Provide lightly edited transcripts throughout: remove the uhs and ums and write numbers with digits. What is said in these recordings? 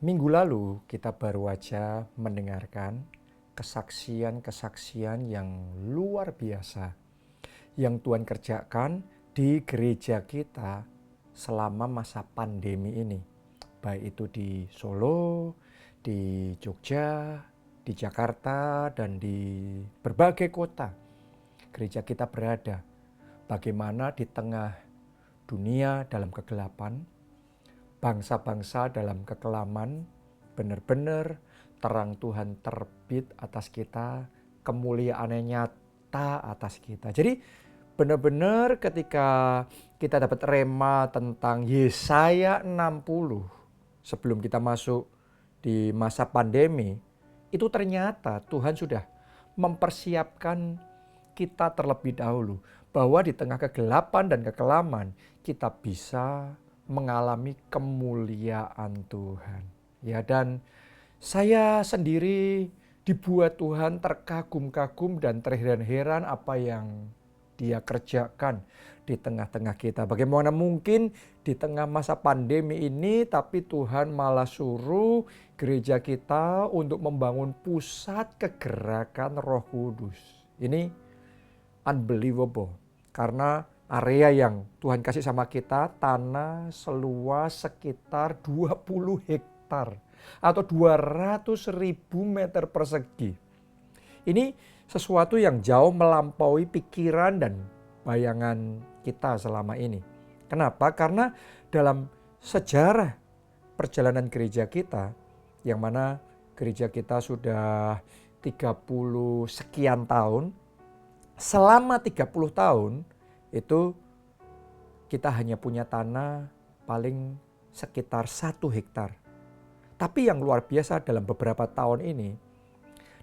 Minggu lalu kita baru aja mendengarkan kesaksian-kesaksian yang luar biasa yang Tuhan kerjakan di gereja kita selama masa pandemi ini. Baik itu di Solo, di Jogja, di Jakarta, dan di berbagai kota gereja kita berada. Bagaimana di tengah dunia dalam kegelapan, bangsa-bangsa dalam kekelaman, benar-benar terang Tuhan terbit atas kita, kemuliaan-Nya nyata atas kita. Jadi benar-benar ketika kita dapat rema tentang Yesaya 60 sebelum kita masuk di masa pandemi, itu ternyata Tuhan sudah mempersiapkan kita terlebih dahulu bahwa di tengah kegelapan dan kekelaman kita bisa mengalami kemuliaan Tuhan. Ya, dan saya sendiri dibuat Tuhan terkagum-kagum dan terheran-heran apa yang Dia kerjakan di tengah-tengah kita. Bagaimana mungkin di tengah masa pandemi ini tapi Tuhan malah suruh gereja kita untuk membangun pusat kegerakan Roh Kudus. Ini unbelievable karena area yang Tuhan kasih sama kita tanah seluas sekitar 20 hektar atau 200.000 meter persegi. Ini sesuatu yang jauh melampaui pikiran dan bayangan kita selama ini. Kenapa? Karena dalam sejarah perjalanan gereja kita, yang mana gereja kita sudah 30 sekian tahun, selama 30 tahun itu kita hanya punya tanah paling sekitar 1 hektar. Tapi yang luar biasa dalam beberapa tahun ini,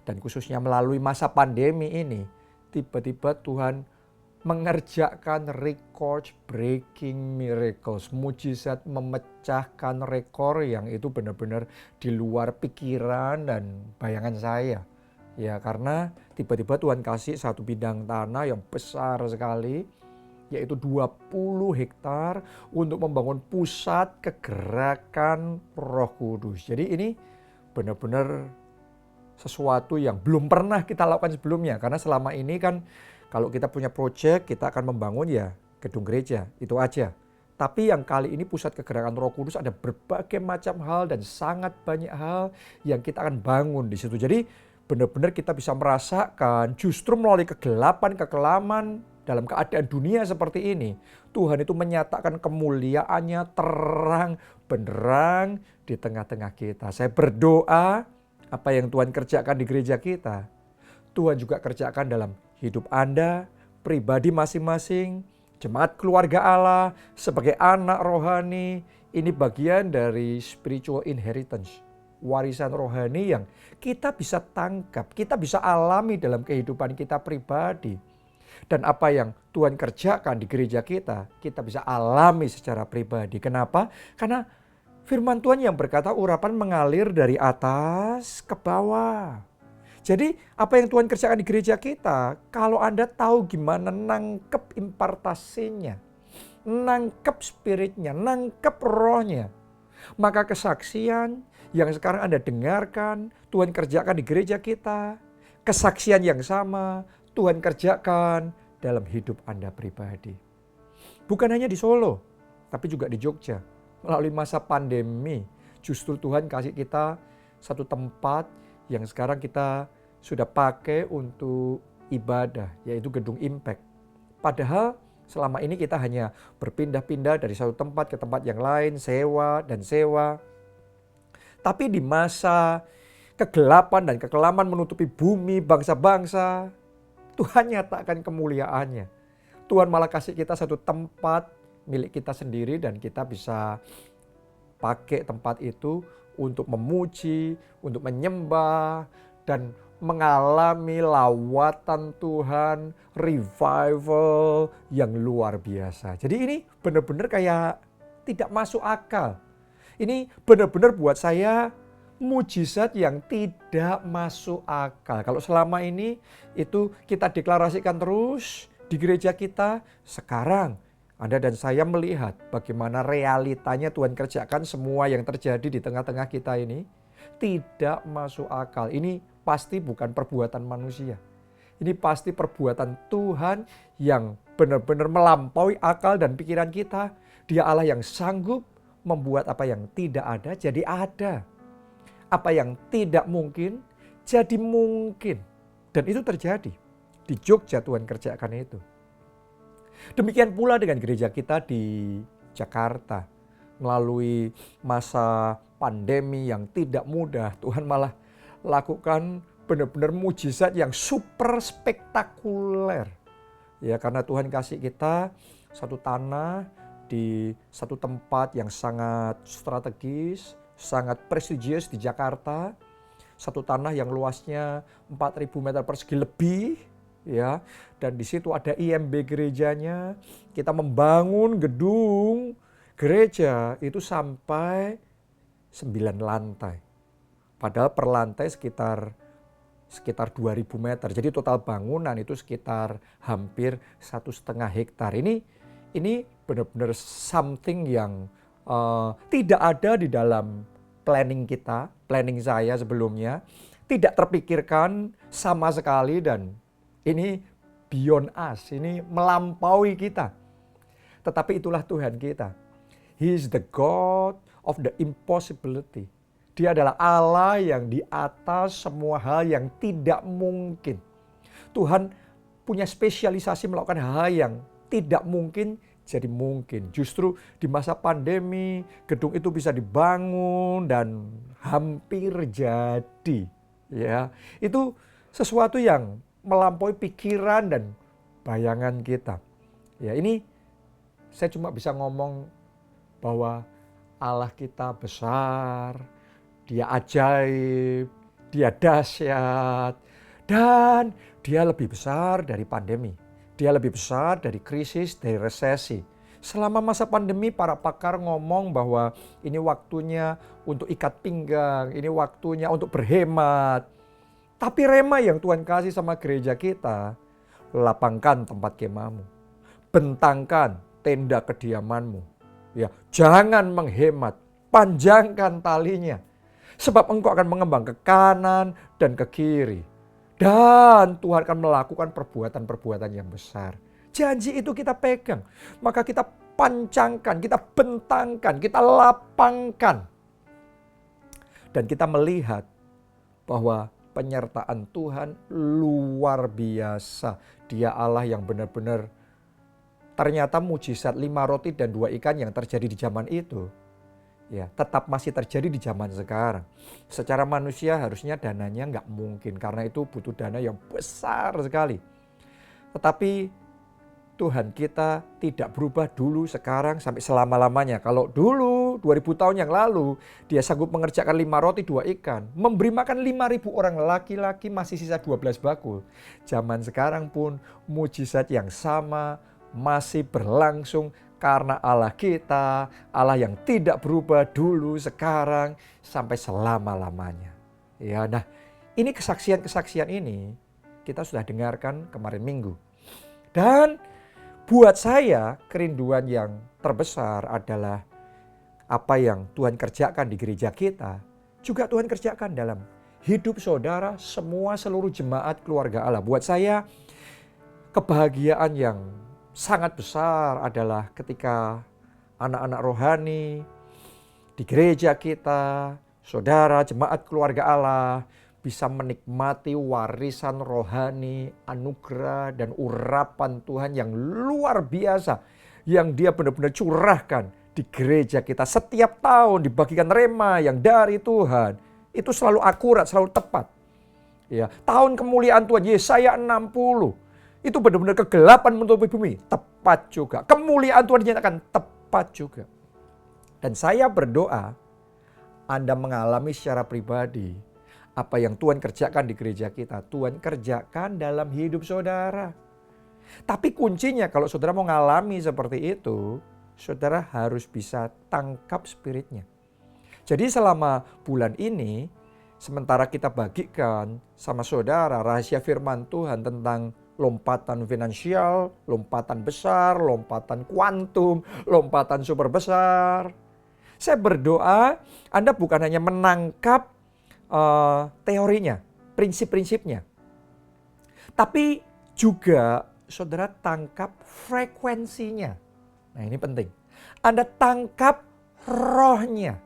dan khususnya melalui masa pandemi ini, tiba-tiba Tuhan mengerjakan record breaking miracles, mujizat memecahkan rekor yang itu benar-benar di luar pikiran dan bayangan saya. Ya, karena tiba-tiba Tuhan kasih satu bidang tanah yang besar sekali, yaitu 20 hektar untuk membangun pusat kegerakan Roh Kudus. Jadi ini benar-benar sesuatu yang belum pernah kita lakukan sebelumnya. Karena selama ini kan kalau kita punya proyek, kita akan membangun ya gedung gereja, itu aja. Tapi yang kali ini pusat kegerakan Roh Kudus ada berbagai macam hal dan sangat banyak hal yang kita akan bangun di situ. Jadi benar-benar kita bisa merasakan justru melalui kegelapan, kekelaman, dalam keadaan dunia seperti ini, Tuhan itu menyatakan kemuliaan-Nya terang benderang di tengah-tengah kita. Saya berdoa apa yang Tuhan kerjakan di gereja kita, Tuhan juga kerjakan dalam hidup Anda, pribadi masing-masing, jemaat keluarga Allah, sebagai anak rohani. Ini bagian dari spiritual inheritance, warisan rohani yang kita bisa tangkap, kita bisa alami dalam kehidupan kita pribadi. Dan apa yang Tuhan kerjakan di gereja kita bisa alami secara pribadi. Kenapa? Karena firman Tuhan yang berkata urapan mengalir dari atas ke bawah. Jadi apa yang Tuhan kerjakan di gereja kita, kalau Anda tahu gimana nangkep impartasinya, nangkep spiritnya, nangkep rohnya, maka kesaksian yang sekarang Anda dengarkan, Tuhan kerjakan di gereja kita, kesaksian yang sama Tuhan kerjakan dalam hidup Anda pribadi. Bukan hanya di Solo, tapi juga di Jogja. Melalui masa pandemi, justru Tuhan kasih kita satu tempat yang sekarang kita sudah pakai untuk ibadah, yaitu Gedung Impact. Padahal selama ini kita hanya berpindah-pindah dari satu tempat ke tempat yang lain, sewa dan sewa. Tapi di masa kegelapan dan kekelaman menutupi bumi, bangsa-bangsa, Tuhan nyatakan kemuliaan-Nya. Tuhan malah kasih kita satu tempat milik kita sendiri dan kita bisa pakai tempat itu untuk memuji, untuk menyembah, dan mengalami lawatan Tuhan, revival yang luar biasa. Jadi ini benar-benar kayak tidak masuk akal. Ini benar-benar buat saya mujizat yang tidak masuk akal. Kalau selama ini itu kita deklarasikan terus di gereja kita, sekarang Anda dan saya melihat bagaimana realitanya Tuhan kerjakan semua yang terjadi di tengah-tengah kita ini tidak masuk akal. Ini pasti bukan perbuatan manusia. Ini pasti perbuatan Tuhan yang benar-benar melampaui akal dan pikiran kita. Dia Allah yang sanggup membuat apa yang tidak ada jadi ada. Apa yang tidak mungkin jadi mungkin. Dan itu terjadi. Di Jogja Tuhan kerjakan itu. Demikian pula dengan gereja kita di Jakarta. Melalui masa pandemi yang tidak mudah, Tuhan malah lakukan benar-benar mujizat yang super spektakuler. Ya, karena Tuhan kasih kita satu tanah di satu tempat yang sangat strategis, sangat prestigious di Jakarta. Satu tanah yang luasnya 4.000 meter persegi lebih, ya. Dan di situ ada IMB gerejanya. Kita membangun gedung gereja itu sampai 9 lantai. Padahal per lantai sekitar 2.000 meter. Jadi total bangunan itu sekitar hampir 1,5 hektar. Ini benar-benar something yang tidak ada di dalam planning kita, planning saya sebelumnya. Tidak terpikirkan sama sekali dan ini beyond us, ini melampaui kita. Tetapi itulah Tuhan kita. He is the God of the impossibility. Dia adalah Allah yang di atas semua hal yang tidak mungkin. Tuhan punya spesialisasi melakukan hal yang tidak mungkin jadi mungkin. Justru di masa pandemi gedung itu bisa dibangun dan hampir jadi. Ya, itu sesuatu yang melampaui pikiran dan bayangan kita. Ya, ini saya cuma bisa ngomong bahwa Allah kita besar, Dia ajaib, Dia dahsyat, dan Dia lebih besar dari pandemi. Dia lebih besar dari krisis, dari resesi. Selama masa pandemi para pakar ngomong bahwa ini waktunya untuk ikat pinggang, ini waktunya untuk berhemat. Tapi rema yang Tuhan kasih sama gereja kita, lapangkan tempat kemahmu, bentangkan tenda kediamanmu. Ya, jangan menghemat, panjangkan talinya. Sebab engkau akan mengembang ke kanan dan ke kiri. Dan Tuhan akan melakukan perbuatan-perbuatan yang besar. Janji itu kita pegang. Maka kita pancangkan, kita bentangkan, kita lapangkan. Dan kita melihat bahwa penyertaan Tuhan luar biasa. Dia Allah yang benar-benar ternyata mujizat 5 roti dan 2 ikan yang terjadi di zaman itu. Ya, tetap masih terjadi di zaman sekarang. Secara manusia harusnya dananya nggak mungkin karena itu butuh dana yang besar sekali. Tetapi Tuhan kita tidak berubah dulu, sekarang, sampai selama-lamanya. Kalau dulu 2000 tahun yang lalu dia sanggup mengerjakan 5 roti 2 ikan, memberi makan 5.000 orang laki-laki, masih sisa 12 bakul. Zaman sekarang pun mujizat yang sama masih berlangsung. Karena Allah kita, Allah yang tidak berubah dulu, sekarang, sampai selama-lamanya. Ya, nah, ini kesaksian-kesaksian ini kita sudah dengarkan kemarin minggu. Dan buat saya kerinduan yang terbesar adalah apa yang Tuhan kerjakan di gereja kita, juga Tuhan kerjakan dalam hidup saudara, semua seluruh jemaat keluarga Allah. Buat saya kebahagiaan yang sangat besar adalah ketika anak-anak rohani di gereja kita, saudara, jemaat keluarga Allah bisa menikmati warisan rohani, anugerah dan urapan Tuhan yang luar biasa yang Dia benar-benar curahkan di gereja kita. Setiap tahun dibagikan rema yang dari Tuhan, itu selalu akurat, selalu tepat. Ya, tahun kemuliaan Tuhan Yesaya 60 itu benar-benar kegelapan menutupi bumi. Tepat juga. Kemuliaan Tuhan dinyatakan tepat juga. Dan saya berdoa Anda mengalami secara pribadi apa yang Tuhan kerjakan di gereja kita. Tuhan kerjakan dalam hidup saudara. Tapi kuncinya kalau saudara mau mengalami seperti itu, saudara harus bisa tangkap spiritnya. Jadi selama bulan ini, sementara kita bagikan sama saudara rahasia firman Tuhan tentang Lompatan finansial, lompatan besar, lompatan kuantum, lompatan super besar. Saya berdoa Anda bukan hanya menangkap teorinya, prinsip-prinsipnya. Tapi juga saudara tangkap frekuensinya. Nah ini penting. Anda tangkap rohnya.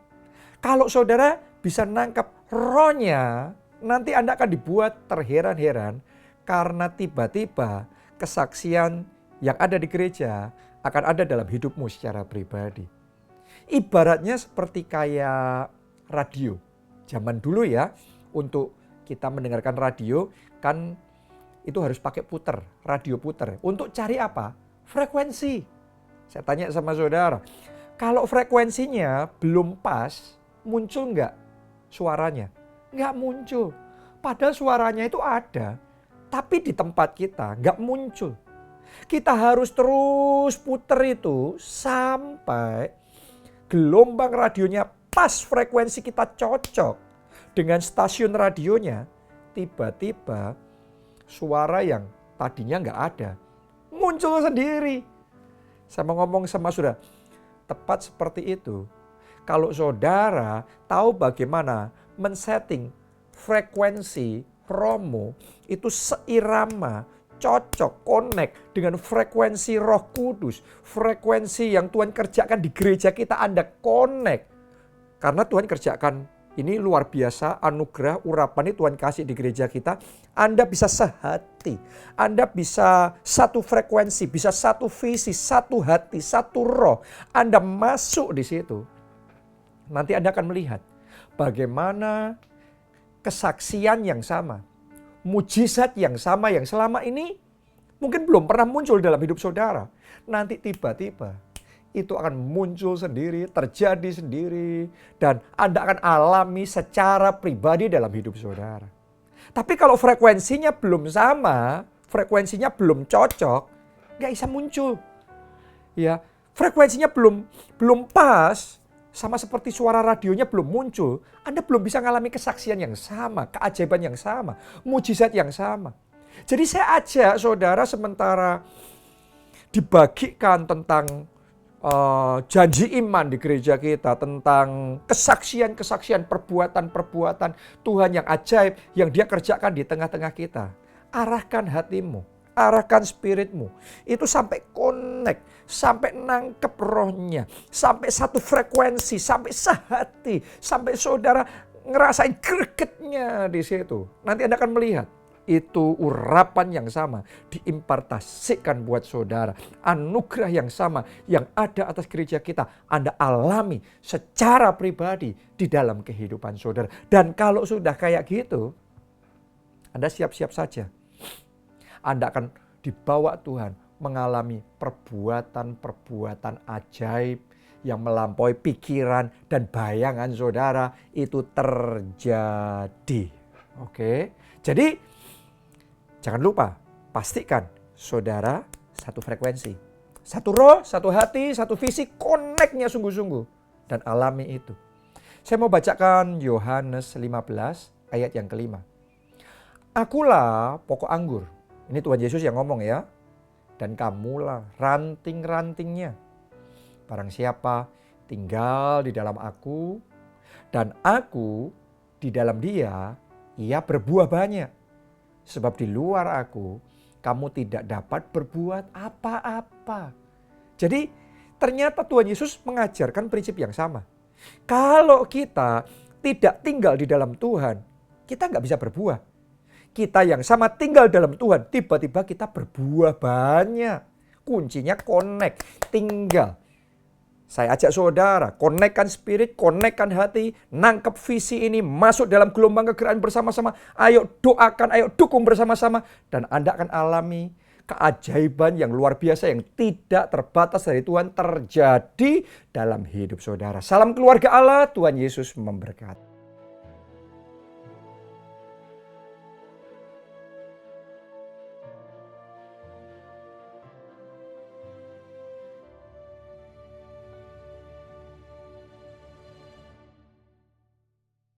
Kalau saudara bisa nangkap rohnya, nanti Anda akan dibuat terheran-heran karena tiba-tiba kesaksian yang ada di gereja akan ada dalam hidupmu secara pribadi. Ibaratnya seperti kayak radio. Zaman dulu ya, untuk kita mendengarkan radio kan itu harus pakai puter, radio puter. Untuk cari apa? Frekuensi. Saya tanya sama saudara, kalau frekuensinya belum pas, muncul nggak suaranya? Nggak muncul. Padahal suaranya itu ada, tapi di tempat kita nggak muncul. Kita harus terus puter itu sampai gelombang radionya pas, frekuensi kita cocok dengan stasiun radionya. Tiba-tiba suara yang tadinya nggak ada muncul sendiri. Saya mau ngomong sama saudara, tepat seperti itu. Kalau saudara tahu bagaimana men-setting frekuensi rohmu itu seirama, cocok, connect dengan frekuensi Roh Kudus, frekuensi yang Tuhan kerjakan di gereja kita, Anda connect. Karena Tuhan kerjakan ini luar biasa, anugerah, urapan ini Tuhan kasih di gereja kita. Anda bisa sehati, Anda bisa satu frekuensi, bisa satu visi, satu hati, satu roh. Anda masuk di situ. Nanti Anda akan melihat bagaimana kesaksian yang sama, mujizat yang sama yang selama ini mungkin belum pernah muncul dalam hidup saudara. Nanti tiba-tiba itu akan muncul sendiri, terjadi sendiri, dan Anda akan alami secara pribadi dalam hidup saudara. Tapi kalau frekuensinya belum sama, frekuensinya belum cocok, nggak bisa muncul. Ya, frekuensinya belum pas, sama seperti suara radionya belum muncul, Anda belum bisa mengalami kesaksian yang sama, keajaiban yang sama, mujizat yang sama. Jadi saya ajak saudara sementara dibagikan tentang janji iman di gereja kita, tentang kesaksian-kesaksian, perbuatan-perbuatan Tuhan yang ajaib yang Dia kerjakan di tengah-tengah kita. Arahkan hatimu, arahkan spiritmu, itu sampai connect, sampai nangkep rohnya, sampai satu frekuensi, sampai sehati, sampai saudara ngerasain gregetnya di situ. Nanti Anda akan melihat. Itu urapan yang sama diimpartasikan buat saudara. Anugerah yang sama yang ada atas gereja kita Anda alami secara pribadi di dalam kehidupan saudara. Dan kalau sudah kayak gitu, Anda siap-siap saja. Anda akan dibawa Tuhan mengalami perbuatan-perbuatan ajaib yang melampaui pikiran dan bayangan saudara itu terjadi. Oke, jadi jangan lupa, pastikan saudara satu frekuensi. Satu roh, satu hati, satu visi, connect-nya sungguh-sungguh. Dan alami itu. Saya mau bacakan Yohanes 15 ayat yang kelima. Akulah pokok anggur. Ini Tuhan Yesus yang ngomong ya. Dan kamulah ranting-rantingnya. Barang siapa tinggal di dalam aku dan aku di dalam dia, ia berbuah banyak. Sebab di luar aku, kamu tidak dapat berbuat apa-apa. Jadi ternyata Tuhan Yesus mengajarkan prinsip yang sama. Kalau kita tidak tinggal di dalam Tuhan, kita nggak bisa berbuah. Kita yang sama tinggal dalam Tuhan, tiba-tiba kita berbuah banyak. Kuncinya connect, tinggal. Saya ajak saudara, konekkan spirit, konekkan hati, nangkep visi ini, masuk dalam gelombang kegerakan bersama-sama. Ayo doakan, ayo dukung bersama-sama. Dan Anda akan alami keajaiban yang luar biasa yang tidak terbatas dari Tuhan terjadi dalam hidup saudara. Salam keluarga Allah, Tuhan Yesus memberkati.